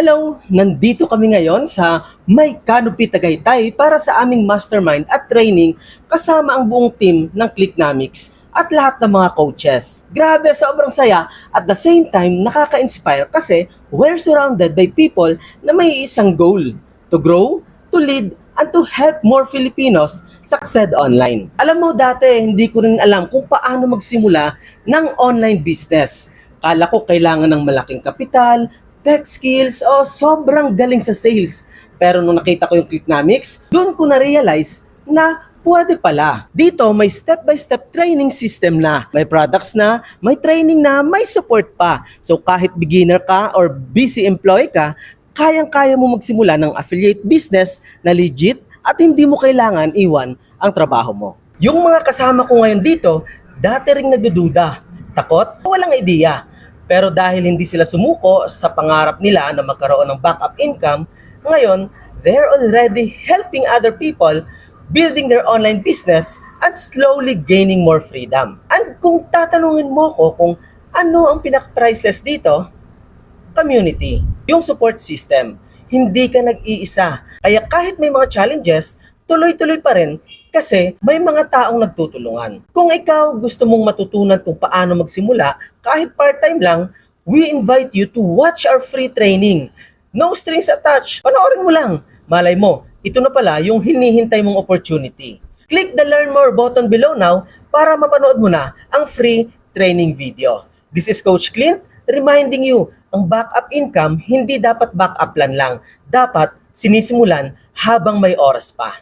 Hello! Nandito kami ngayon sa May Canopy Tagaytay para sa aming mastermind at training kasama ang buong team ng Clicknomics at lahat ng mga coaches. Grabe, sobrang saya at the same time nakaka-inspire kasi we're surrounded by people na may isang goal: to grow, to lead, and to help more Filipinos succeed online. Alam mo, dati hindi ko rin alam kung paano magsimula ng online business. Kala ko kailangan ng malaking kapital, tech skills, o sobrang galing sa sales. Pero nung nakita ko yung Clicknomics, doon ko na-realize na pwede pala. Dito may step-by-step training system na. May products na, may training na, may support pa. So kahit beginner ka or busy employee ka, kayang-kaya mo magsimula ng affiliate business na legit at hindi mo kailangan iwan ang trabaho mo. Yung mga kasama ko ngayon dito, dati ring nagdududa, takot, walang idea. Pero dahil hindi sila sumuko sa pangarap nila na magkaroon ng backup income, ngayon, they're already helping other people building their online business and slowly gaining more freedom. And kung tatanungin mo ko kung ano ang pinaka-priceless dito, community, yung support system. Hindi ka nag-iisa. Kaya kahit may mga challenges, tuloy-tuloy pa rin kasi may mga taong nagtutulungan. Kung ikaw gusto mong matutunan kung paano magsimula, kahit part-time lang, we invite you to watch our free training. No strings attached. Panoorin mo lang. Malay mo, ito na pala yung hinihintay mong opportunity. Click the Learn More button below now para mapanood mo na ang free training video. This is Coach Clint reminding you, ang backup income hindi dapat backup plan lang. Dapat sinisimulan habang may oras pa.